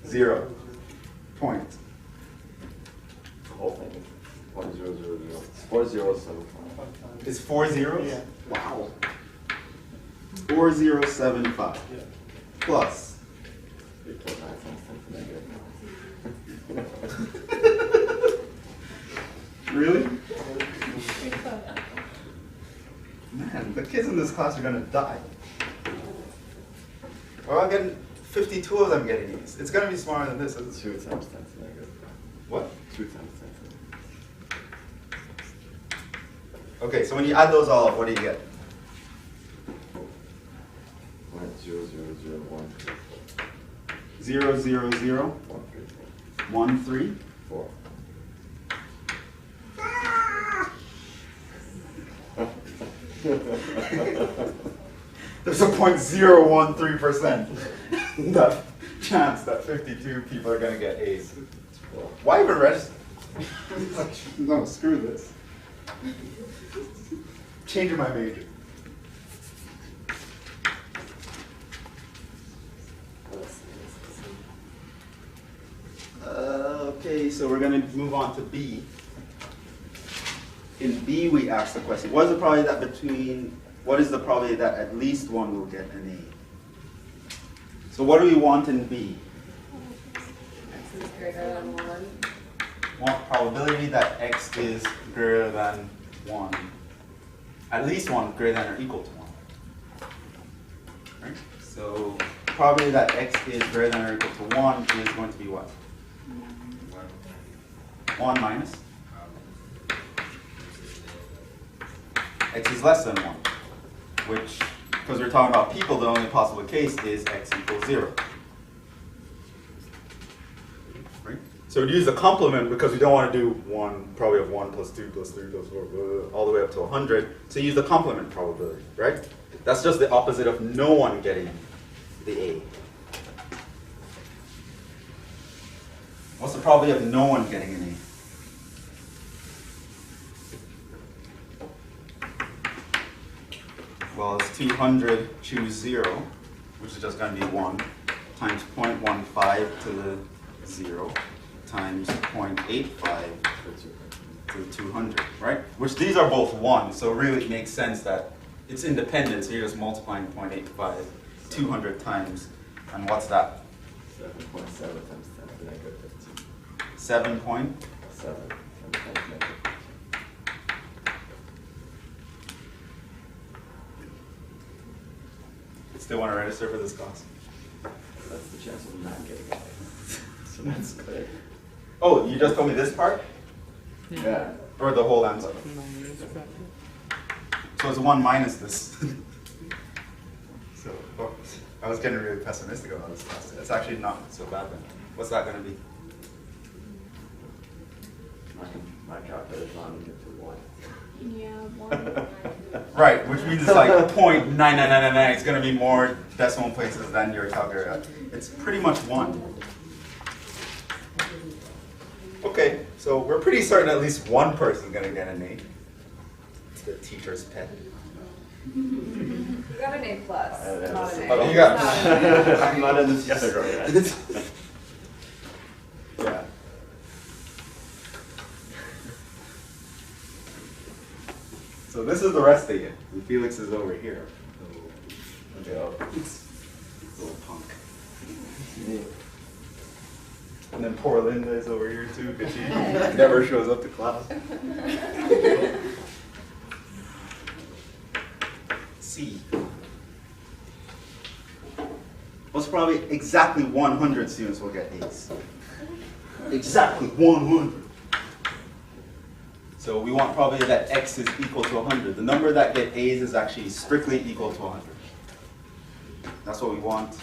0 point. The whole thing is 1000. It's 4075. It's 4 zeros? Yeah. Wow. 4075. Plus. Equal 9 times 10 to the negative. Really? Man, the kids in this class are gonna die. We're all getting 52 of them getting these. It's gonna be smarter than this, isn't it? 2 times 10 to the negative. What? 2 times 10 to the negative. Okay, so when you add those all up, what do you get? 0.00013. 0, 0, 0, 1, 3. 4. There's a 0.013% that chance that 52 people are gonna get A's. Why even register? No, screw this. Changing my major. Okay, so we're gonna move on to B. In B, we ask the question: what is the probability that what is the probability that at least one will get an A? So what do we want in B? X is greater than 1. Want probability that X is greater than 1. At least 1 greater than or equal to 1. Right? So probability that X is greater than or equal to 1 is going to be what? 1 minus? x is less than 1, which, because we're talking about people, the only possible case is x equals 0. Right? So we'd use the complement because we don't want to do 1, probably of 1 plus 2 plus 3 plus 4, all the way up to 100. So use the complement probability, right? That's just the opposite of no one getting the A. What's the probability of no one getting an A? Well, it's 200, choose 0, which is just going to be 1, times 0.15 to the 0, times 0.85 to the 200, right? Which these are both 1, so really it makes sense that it's independent, so you're just multiplying 0.85 200 times, and what's that? 7.7 times 10 to the negative 15. 7 point? 7 times 10 to the negative 15. Still want to register for this class? That's the chance of not getting it. So that's clear. Oh, you just told me this part? Yeah. Or the whole answer? No, it's bracket. So it's 1 minus this. So oh, I was getting really pessimistic about this class. It's actually not so bad then. What's that going to be? My calculator's not even to 1. Yeah, 1. Right, which means it's like 0.9999. It's going to be more decimal places than your calculator. It's pretty much 1. Okay, so we're pretty certain at least one person's going to get an A. It's the teacher's pet. You got an A plus, not an A. Oh, you got- Not an A. I'm not in this category yet. Yeah. So this is the rest of it. And Felix is over here. Little punk. And then poor Linda is over here too, because she never shows up to class. C. Most probably exactly 100 students will get A's. Exactly 100. So we want probably that x is equal to 100. The number that get A's is actually strictly equal to 100. That's what we want.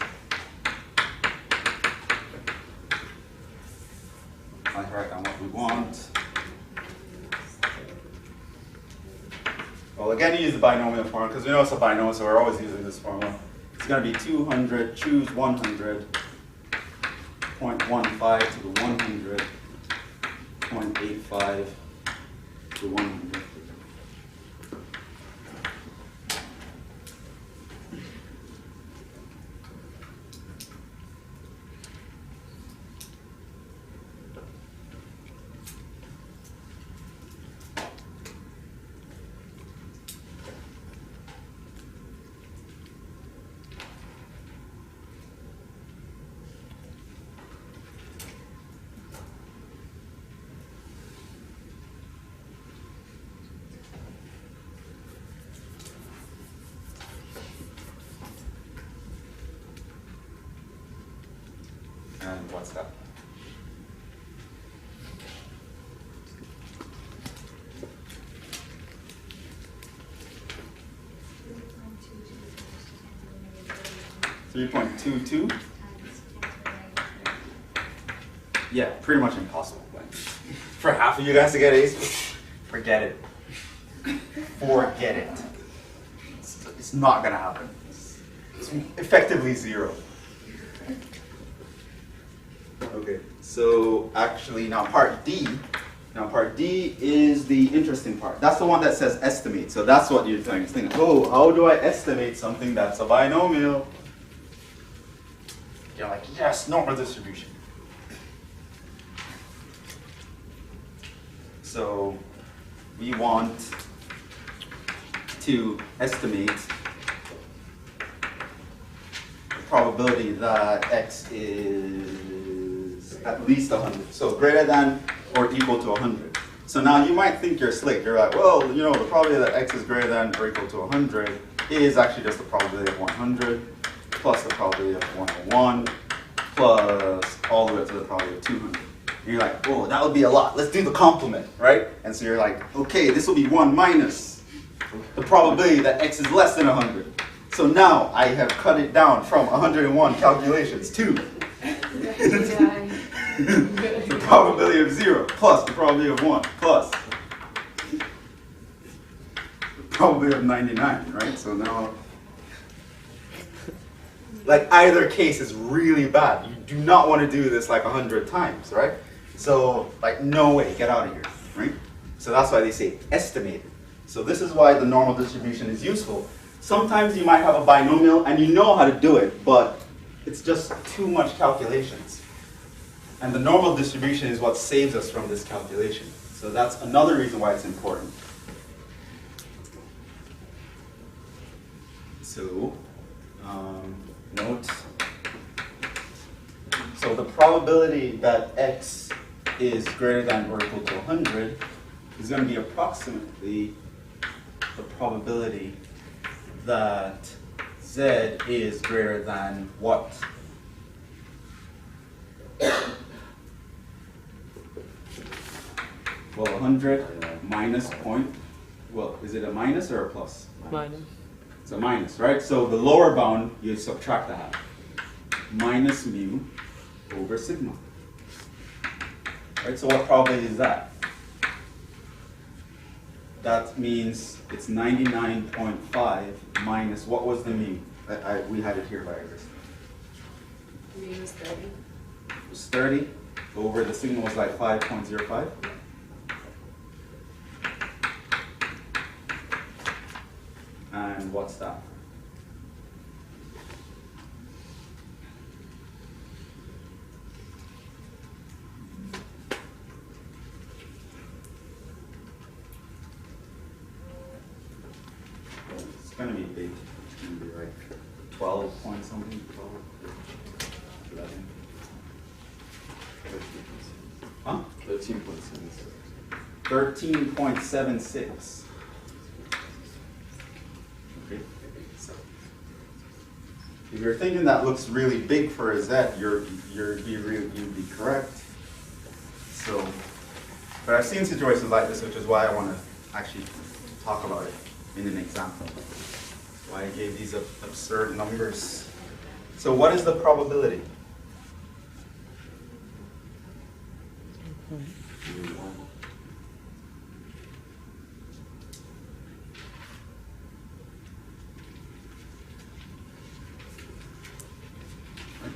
I write down what we want. Well, again, you use the binomial formula because we know it's a binomial, so we're always using this formula. It's going to be 200, choose 100, 0.15 to the 100, 0.85 to 100. And what's that? .22. Yeah, pretty much impossible. For half of you guys to get A's, forget it. Forget it. It's not gonna happen. It's effectively 0. Okay, so actually now part D is the interesting part. That's the one that says estimate. So that's what you're thinking. Oh, how do I estimate something that's a binomial? You're like, yes, normal distribution. So we want to estimate the probability that x is at least 100. So greater than or equal to 100. So now you might think you're slick. You're like, well, you know, the probability that x is greater than or equal to 100 is actually just the probability of 100 plus the probability of 101 plus all the way up to the probability of 200. And you're like, whoa, that would be a lot. Let's do the complement, right? And so you're like, okay, this will be 1 minus the probability that x is less than 100. So now I have cut it down from 101 calculations to the probability of 0 plus the probability of 1 plus the probability of 99, right? So now, like either case is really bad. You do not want to do this like 100 times, right? So like no way, get out of here, right? So that's why they say estimated. So this is why the normal distribution is useful. Sometimes you might have a binomial and you know how to do it, but it's just too much calculations. And the normal distribution is what saves us from this calculation. So that's another reason why it's important. So, note. So the probability that x is greater than or equal to 100 is going to be approximately the probability that z is greater than what? Well, 100 minus point. Well, is it a minus or a plus? Minus. It's a minus, right? So the lower bound, you subtract the half. Minus mu over sigma. Right, so what probability is that? That means it's 99.5 minus, what was the mu? We had it here by this. Minus 30. It was 30 over the sigma was like 5.05. And what's that? It's going to be big. It's going to be like 12 point something, 12, 11. Huh? 13.76. 13.76. Okay. So if you're thinking that looks really big for a z, you'd be correct. So, but I've seen situations like this, which is why I want to actually talk about it in an example. Why I gave these absurd numbers. So what is the probability?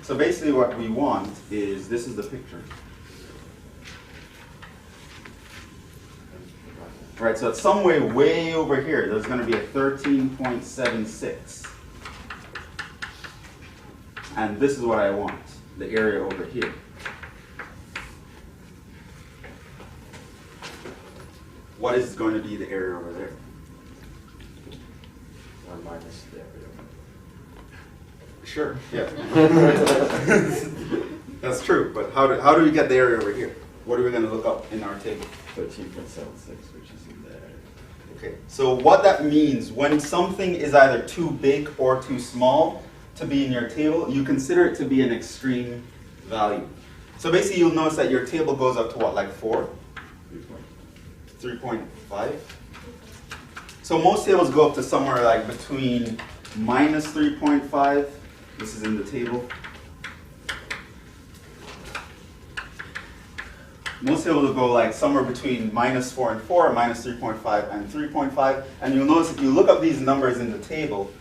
So basically what we want is, this is the picture. Right, so it's somewhere way over here, there's going to be a 13.76. And this is what I want, the area over here. What is going to be the area over there? 1 minus the area. Sure, yeah. That's true, but how do we get the area over here? What are we going to look up in our table? 13.76, which is in there. Okay, so what that means, when something is either too big or too small to be in your table, you consider it to be an extreme value. So basically you'll notice that your table goes up to what, like 4? 3.5? So most tables go up to somewhere like between minus 3.5, this is in the table. Most tables will go like somewhere between minus 4 and 4, minus 3.5 and 3.5. And you'll notice if you look up these numbers in the table,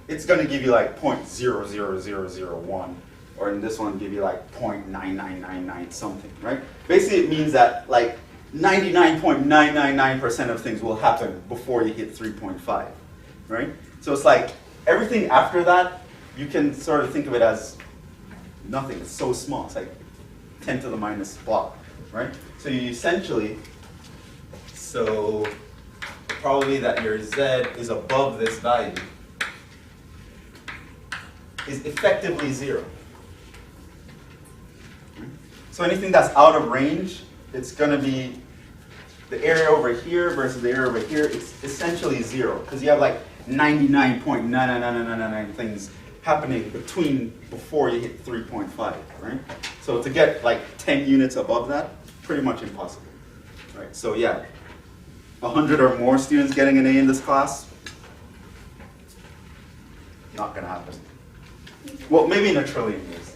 it's going to give you like 0.00001. Or in this one, give you like 0.9999 something, right? Basically, it means that like 99.999% of things will happen before you hit 3.5, right? So it's like everything after that, you can sort of think of it as nothing. It's so small. It's like 10 to the minus block, right? So you essentially, so probably that your z is above this value is effectively 0. So anything that's out of range, it's going to be the area over here versus the area over here. It's essentially 0 because you have like 99.99999 things happening before you hit 3.5, right? So to get like 10 units above that, pretty much impossible, right? So yeah, 100 or more students getting an A in this class, Not gonna happen. Well, maybe in a trillion years.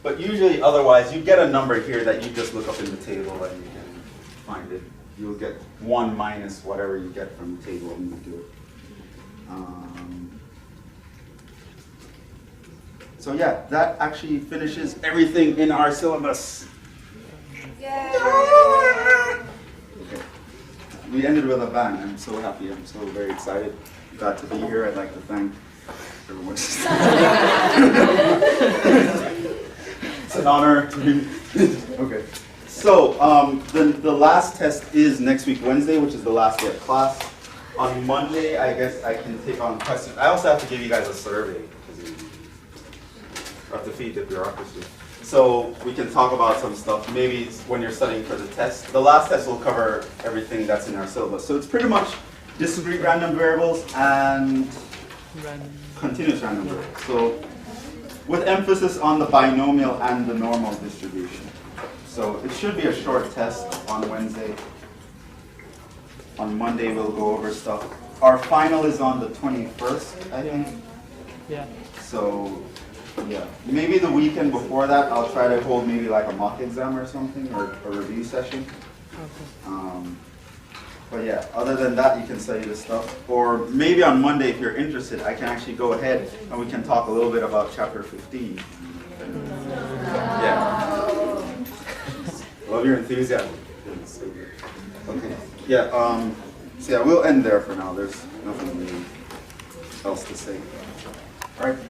But usually, otherwise, you get a number here that you just look up in the table and you can find it. You'll get 1 minus whatever you get from the table and you do it. So yeah, that actually finishes everything in our syllabus. Yay! Okay. We ended with a bang. I'm so happy. I'm so very excited. Glad to be here. I'd like to thank everyone. It's an honor to be. Okay. So the last test is next week, Wednesday, which is the last day of class. On Monday, I guess I can take on questions. I also have to give you guys a survey because you have to feed the bureaucracy. So we can talk about some stuff, maybe when you're studying for the test. The last test will cover everything that's in our syllabus. So it's pretty much discrete random variables and Random. continuous random variables. So with emphasis on the binomial and the normal distribution. So it should be a short test on Wednesday. On Monday, we'll go over stuff. Our final is on the 21st, I think. Yeah. So, yeah. Maybe the weekend before that, I'll try to hold maybe like a mock exam or something, or a review session. Okay. But yeah, other than that, you can study this stuff. Or maybe on Monday, if you're interested, I can actually go ahead and we can talk a little bit about chapter 15. Yeah. Love your enthusiasm. Okay. Yeah. So yeah, we'll end there for now. There's nothing really else to say. All right.